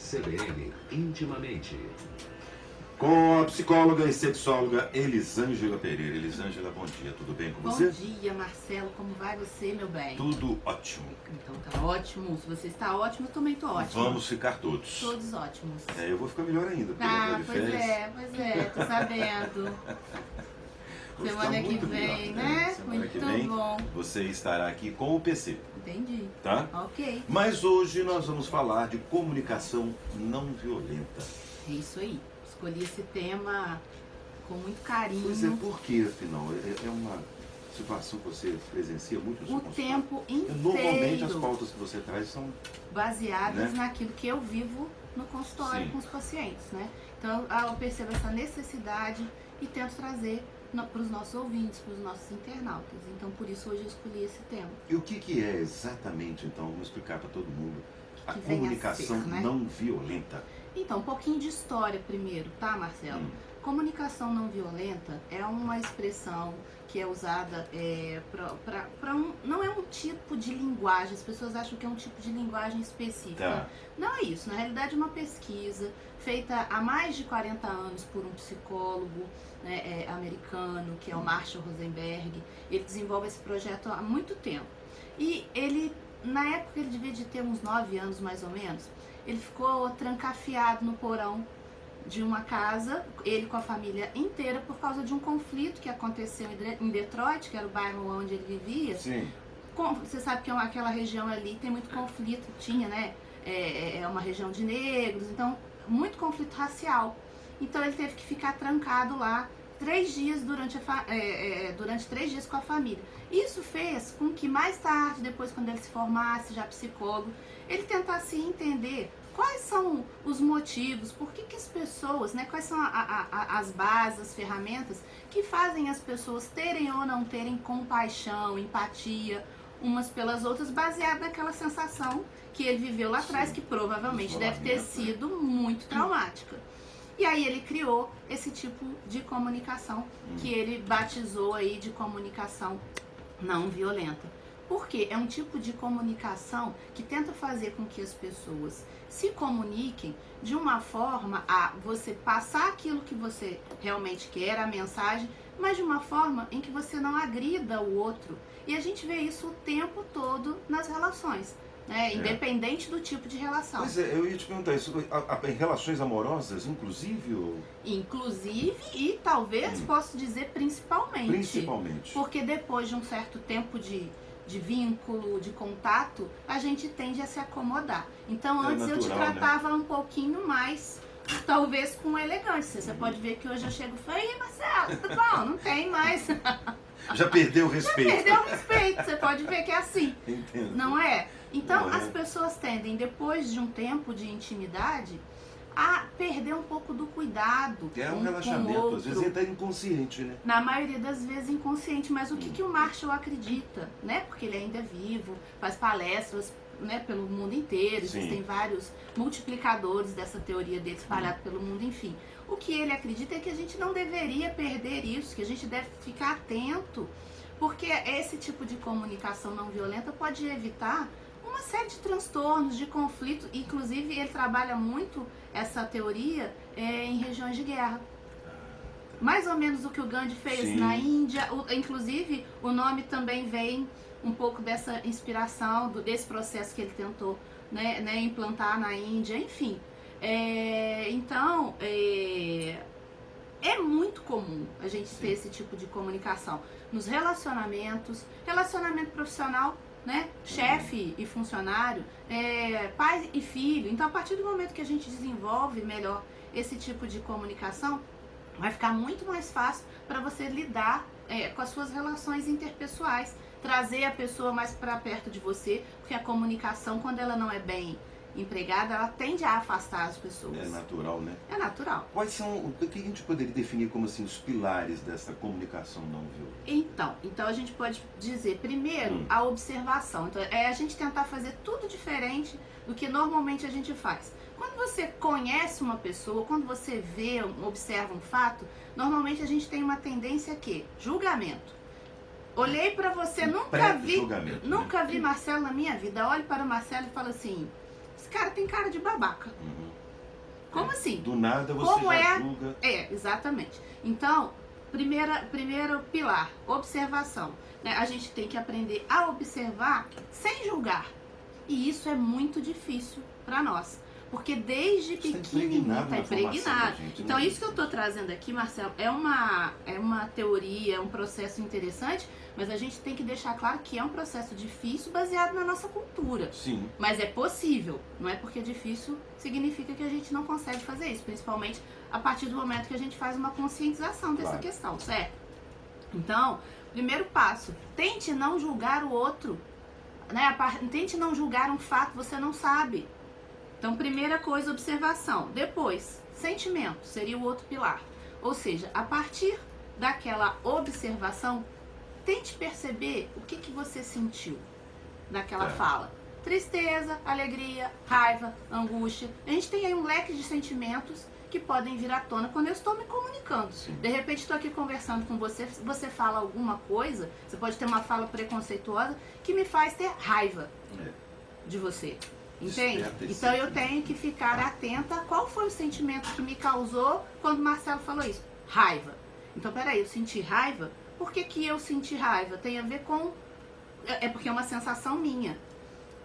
CBN Intimamente. Com a psicóloga e sexóloga Elisângela Pereira. Elisângela, bom dia, tudo bem com você? Bom dia, Marcelo, como vai você, meu bem? Tudo ótimo. Então tá ótimo, se você está ótimo, eu também tô ótimo. Vamos ficar todos. Todos ótimos. Eu vou ficar melhor ainda, porque eu vou de férias. Pois é, tô sabendo. Vou ficar Semana que muito vem, melhor, né? Semana que Muito vem, bom. você estará aqui com o PC, Entendi. tá? Ok. Mas hoje nós vamos falar de comunicação não violenta. É isso aí. Escolhi esse tema com muito carinho. Pois é, por quê, afinal? É uma situação que você presencia muito no seu O consultório? tempo inteiro. Normalmente as pautas que você traz são... baseadas né? naquilo que eu vivo no consultório Sim. com os pacientes, né? Então eu percebo essa necessidade e tento trazer para os nossos ouvintes, para os nossos internautas. Então por isso hoje eu escolhi esse tema. E o que é exatamente, então, vamos explicar para todo mundo, a Que vem a comunicação ser, né? não violenta? Então, um pouquinho de história primeiro, tá, Marcelo? Comunicação não violenta é uma expressão que é usada não é um tipo de linguagem, as pessoas acham que é um tipo de linguagem específica. Tá. Não é isso, na realidade é uma pesquisa feita há mais de 40 anos por um psicólogo, né, americano, que é o Marshall Rosenberg. Ele desenvolve esse projeto há muito tempo. E ele, na época, ele devia de ter uns 9 anos mais ou menos, ele ficou trancafiado no porão de uma casa, ele com a família inteira, por causa de um conflito que aconteceu em Detroit, que era o bairro onde ele vivia. Sim. Você sabe que aquela região ali tem muito conflito, tinha, né? É uma região de negros, então, muito conflito racial. Então ele teve que ficar trancado lá 3 dias durante 3 dias com a família. Isso fez com que mais tarde, depois quando ele se formasse já psicólogo, ele tentasse entender quais são os motivos, por que as pessoas, né, quais são as bases, as ferramentas que fazem as pessoas terem ou não terem compaixão, empatia umas pelas outras, baseado naquela sensação que ele viveu lá atrás, que provavelmente deve ter sido muito traumática. E aí ele criou esse tipo de comunicação que ele batizou aí de comunicação não violenta. Porque é um tipo de comunicação que tenta fazer com que as pessoas se comuniquem de uma forma a você passar aquilo que você realmente quer, a mensagem, mas de uma forma em que você não agrida o outro. E a gente vê isso o tempo todo nas relações, né? Independente do tipo de relação. Pois é, eu ia te perguntar isso, em relações amorosas, inclusive? Ou... Inclusive e talvez posso dizer principalmente. Principalmente. Porque depois de um certo tempo de vínculo, de contato, a gente tende a se acomodar. Então antes natural, eu te tratava um pouquinho mais, talvez com elegância. Você pode ver que hoje eu chego e falo, ei, Marcelo, tudo bom? Não tem mais. Já perdeu o respeito. Já perdeu o respeito, você pode ver que é assim. Entendo. Não é? Então Não é. as pessoas tendem, depois de um tempo de intimidade, a perder um pouco do cuidado É um com o relaxamento, outro. às vezes é até inconsciente, né? Na maioria das vezes inconsciente, mas o que o Marshall acredita, né? Porque ele ainda é vivo, faz palestras, né, pelo mundo inteiro, Sim. existem vários multiplicadores dessa teoria dele espalhado pelo mundo, enfim. O que ele acredita é que a gente não deveria perder isso, que a gente deve ficar atento, porque esse tipo de comunicação não violenta pode evitar uma série de transtornos, de conflitos. Inclusive ele trabalha muito essa teoria em regiões de guerra. Mais ou menos o que o Gandhi fez Sim. na Índia. Inclusive o nome também vem um pouco dessa inspiração, desse processo que ele tentou, né, implantar na Índia, enfim. Então é muito comum a gente ter esse tipo de comunicação nos relacionamentos, relacionamento profissional, né? Chefe e funcionário, pai e filho. Então, a partir do momento que a gente desenvolve melhor esse tipo de comunicação, vai ficar muito mais fácil para você lidar com as suas relações interpessoais, trazer a pessoa mais para perto de você, porque a comunicação, quando ela não é bem empregada, ela tende a afastar as pessoas. É natural, né? É natural. Quais são, o que a gente poderia definir como assim, os pilares dessa comunicação não violenta? Então a gente pode dizer, primeiro, a observação. Então, é a gente tentar fazer tudo diferente do que normalmente a gente faz. Quando você conhece uma pessoa, quando você vê, observa um fato, normalmente a gente tem uma tendência a quê? Julgamento. Olhei pra você, nunca vi Marcelo na minha vida. Olho para o Marcelo e falo assim, esse cara tem cara de babaca. Como assim? Do nada você Como já julga. Exatamente. Então, primeiro pilar, observação. Né? A gente tem que aprender a observar sem julgar. E isso é muito difícil para nós. Porque desde pequenininho está impregnado. Então, isso que eu estou trazendo aqui, Marcelo, é uma teoria, é um processo interessante, mas a gente tem que deixar claro que é um processo difícil baseado na nossa cultura. Sim. Mas é possível. Não é porque é difícil significa que a gente não consegue fazer isso. Principalmente a partir do momento que a gente faz uma conscientização dessa questão, certo? Então, primeiro passo, tente não julgar o outro. Né? Tente não julgar um fato que você não sabe. Então, primeira coisa, observação. Depois, sentimento, seria o outro pilar. Ou seja, a partir daquela observação, tente perceber o que você sentiu naquela fala. Tristeza, alegria, raiva, angústia. A gente tem aí um leque de sentimentos que podem vir à tona quando eu estou me comunicando. Sim. De repente, estou aqui conversando com você, você fala alguma coisa, você pode ter uma fala preconceituosa que me faz ter raiva de você. Entende? Então eu tenho que ficar atenta a qual foi o sentimento que me causou quando o Marcelo falou isso. Raiva. Então, peraí, eu senti raiva? Por que eu senti raiva? Tem a ver com... É porque é uma sensação minha.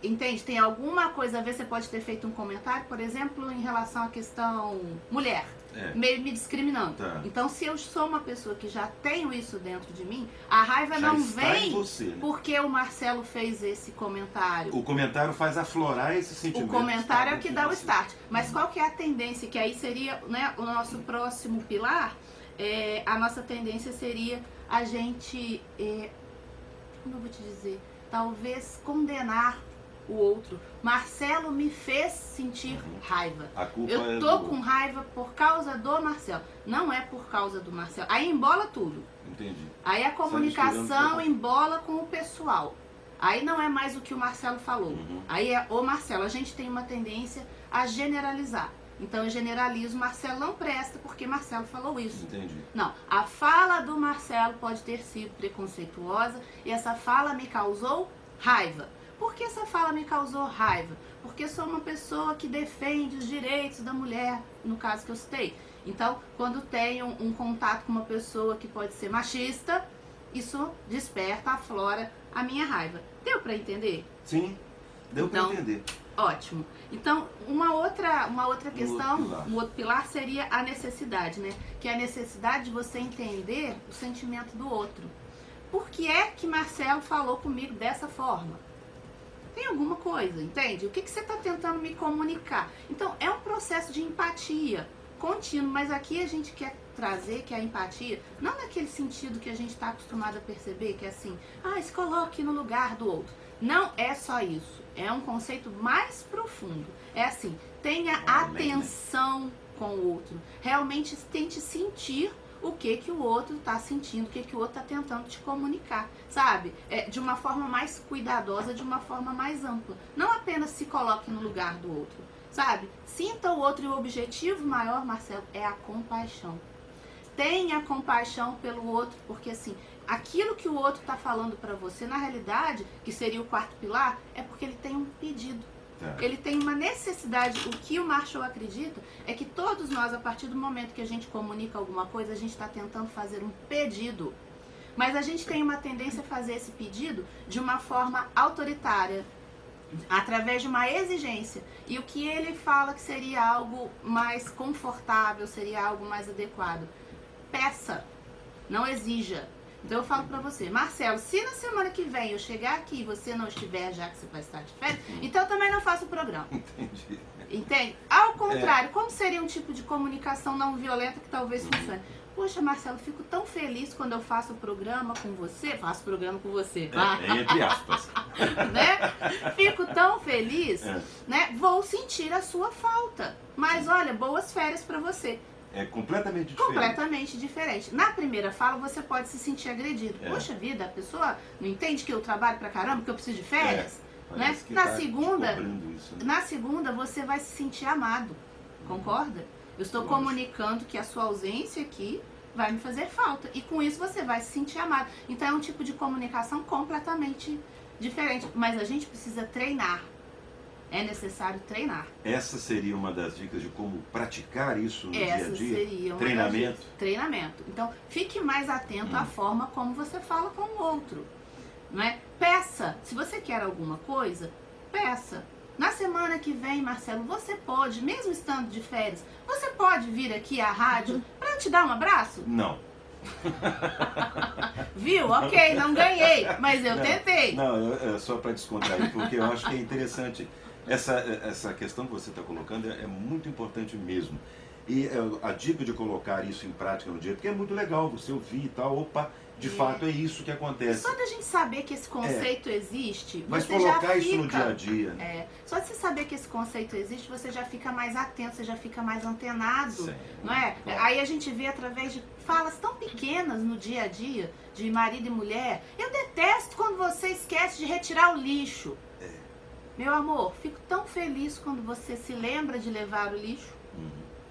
Entende? Tem alguma coisa a ver, você pode ter feito um comentário, por exemplo, em relação à questão mulher. Meio me discriminando. Então, se eu sou uma pessoa que já tenho isso dentro de mim, a raiva já não vem porque o Marcelo fez esse comentário. O comentário faz aflorar esse sentimento. O comentário é o que dá o start. Mas qual que é a tendência? Que aí seria, né, o nosso próximo pilar. A nossa tendência seria a gente, como eu vou te dizer, talvez condenar o outro. Marcelo me fez sentir raiva. Eu tô com raiva por causa do Marcelo. Não é por causa do Marcelo. Aí embola tudo. Entendi. Aí a comunicação embola com o pessoal. Aí não é mais o que o Marcelo falou. Aí é o Marcelo. A gente tem uma tendência a generalizar. Então eu generalizo, Marcelo não presta porque Marcelo falou isso. Entendi. Não, a fala do Marcelo pode ter sido preconceituosa e essa fala me causou raiva. Por que essa fala me causou raiva? Porque sou uma pessoa que defende os direitos da mulher, no caso que eu citei. Então, quando tenho um contato com uma pessoa que pode ser machista, isso desperta, aflora a minha raiva. Deu para entender? Sim, deu para entender. Ótimo. Então, uma outra questão, um outro pilar seria a necessidade, né? Que é a necessidade de você entender o sentimento do outro. Por que é que Marcelo falou comigo dessa forma? Tem alguma coisa, entende? O que você está tentando me comunicar? Então, é um processo de empatia contínuo, mas aqui a gente quer trazer que a empatia, não naquele sentido que a gente está acostumado a perceber, que é assim, se coloque no lugar do outro. Não é só isso, é um conceito mais profundo. É assim, tenha atenção com o outro, realmente tente sentir o que o outro está sentindo, o que o outro está tentando te comunicar, sabe? De uma forma mais cuidadosa, de uma forma mais ampla. Não apenas se coloque no lugar do outro, sabe? Sinta o outro e o objetivo maior, Marcelo, é a compaixão. Tenha compaixão pelo outro, porque assim, aquilo que o outro está falando para você, na realidade, que seria o quarto pilar, é porque ele tem um pedido. Ele tem uma necessidade. O que o Marshall acredita é que todos nós, a partir do momento que a gente comunica alguma coisa, a gente está tentando fazer um pedido. Mas a gente tem uma tendência a fazer esse pedido de uma forma autoritária, através de uma exigência. E o que ele fala que seria algo mais confortável, seria algo mais adequado. Peça, não exija. Então eu falo pra você, Marcelo, se na semana que vem eu chegar aqui e você não estiver, já que você vai estar de férias, então eu também não faço o programa. Entendi. Entende? Ao contrário, como seria um tipo de comunicação não violenta que talvez funcione? Poxa, Marcelo, fico tão feliz quando eu faço o programa com você. Faço programa com você. Entre aspas. Né? Fico tão feliz, né? Vou sentir a sua falta. Mas olha, boas férias pra você. É completamente diferente. Completamente diferente. Na primeira fala, você pode se sentir agredido. Poxa vida, a pessoa não entende que eu trabalho pra caramba, que eu preciso de férias. Né? Na segunda, você vai se sentir amado. Concorda? Eu estou comunicando que a sua ausência aqui vai me fazer falta. E com isso você vai se sentir amado. Então é um tipo de comunicação completamente diferente. Mas a gente precisa treinar. é necessário treinar. Essa seria uma das dicas de como praticar isso no dia a Essa dia? seria uma Treinamento? das dicas. Treinamento. Então, fique mais atento à forma como você fala com o outro. Não é? Peça. Se você quer alguma coisa, peça. Na semana que vem, Marcelo, você pode, mesmo estando de férias, você pode vir aqui à rádio para eu te dar um abraço? Não. Viu? Ok, não ganhei, mas eu tentei. Não, é só para descontrair, porque eu acho que é interessante. Essa questão que você está colocando é muito importante mesmo. E a dica de colocar isso em prática no dia, porque é muito legal você ouvir e tal, opa, de fato é isso que acontece. Só da gente saber que esse conceito existe, Mas você colocar já isso fica, no dia a dia, né? só de você saber que esse conceito existe, você já fica mais atento, você já fica mais antenado, Sim, não é? claro. Aí a gente vê através de falas tão pequenas no dia a dia, de marido e mulher. Eu detesto quando você esquece de retirar o lixo. Meu amor, fico tão feliz quando você se lembra de levar o lixo.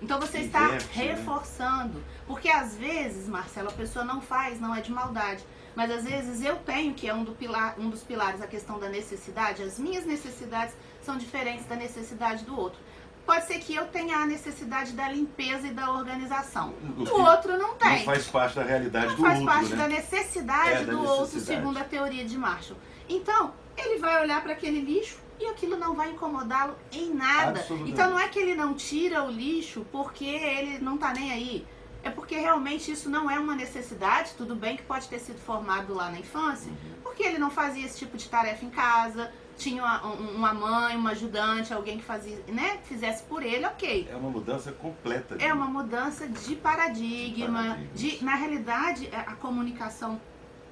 Então você está Inverte, né? reforçando. Porque às vezes, Marcelo, a pessoa não faz, não é de maldade. Mas às vezes eu tenho, que é um dos pilares, a questão da necessidade. As minhas necessidades são diferentes da necessidade do outro. Pode ser que eu tenha a necessidade da limpeza e da organização. O outro não tem. Não faz parte da realidade Não do faz outro, parte né? da necessidade Da do outro, necessidade. segundo a teoria de Marshall. Então, ele vai olhar para aquele lixo e aquilo não vai incomodá-lo em nada. Absolutamente. Então não é que ele não tira o lixo porque ele não tá nem aí. É porque realmente isso não é uma necessidade. Tudo bem que pode ter sido formado lá na infância, porque ele não fazia esse tipo de tarefa em casa, tinha uma mãe, uma ajudante, alguém que fazia, né, fizesse por ele, ok. É uma mudança completa. É uma mudança de paradigma, na realidade, a comunicação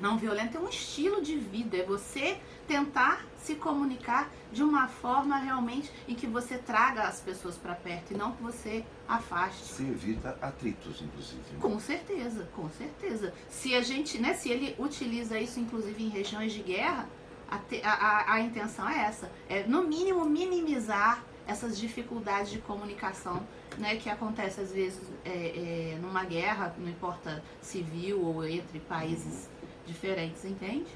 não violenta é um estilo de vida, é você tentar se comunicar de uma forma realmente em que você traga as pessoas para perto e não que você afaste. Se evita atritos, inclusive. né? Com certeza, com certeza. Se a gente, né, se ele utiliza isso inclusive em regiões de guerra, a intenção é essa, é no mínimo minimizar essas dificuldades de comunicação, né, que acontece às vezes numa guerra, não importa civil ou entre países diferentes, entende?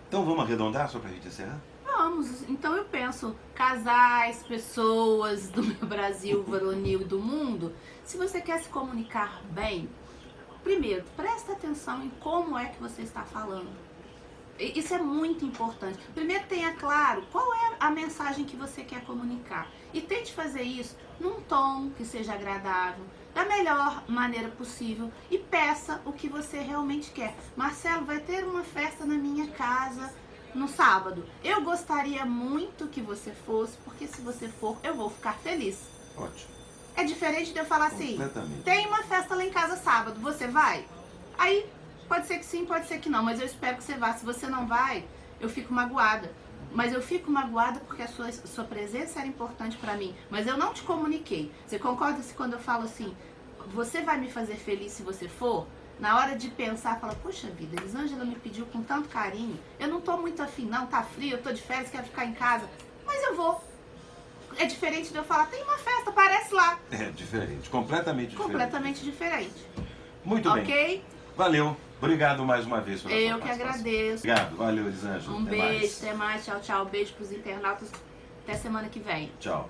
Então vamos arredondar só pra gente encerrar? Vamos, então eu penso, casais, pessoas do meu Brasil varonil e do mundo, se você quer se comunicar bem, primeiro, presta atenção em como é que você está falando. Isso é muito importante. Primeiro tenha claro qual é a mensagem que você quer comunicar. E tente fazer isso num tom que seja agradável, da melhor maneira possível. E peça o que você realmente quer. Marcelo, vai ter uma festa na minha casa no sábado. Eu gostaria muito que você fosse, porque se você for, eu vou ficar feliz. Ótimo. É diferente de eu falar assim, Completamente. tem uma festa lá em casa sábado, você vai? Aí pode ser que sim, pode ser que não, mas eu espero que você vá. Se você não vai, eu fico magoada. Mas eu fico magoada porque a sua presença era importante pra mim. Mas eu não te comuniquei. Você concorda se quando eu falo assim, você vai me fazer feliz se você for? Na hora de pensar, fala, poxa vida, Elisângela me pediu com tanto carinho. Eu não tô muito afim não, tá frio, eu tô de férias, quero ficar em casa. Mas eu vou. É diferente de eu falar, tem uma festa, aparece lá. É diferente, completamente diferente. Completamente diferente. Muito bem. Ok? Valeu. Obrigado mais uma vez pela sua Eu que participação. agradeço. Obrigado. Valeu, Elisângela. Um Até beijo, mais. até mais, tchau, tchau. Beijo pros internautas. Até semana que vem. Tchau.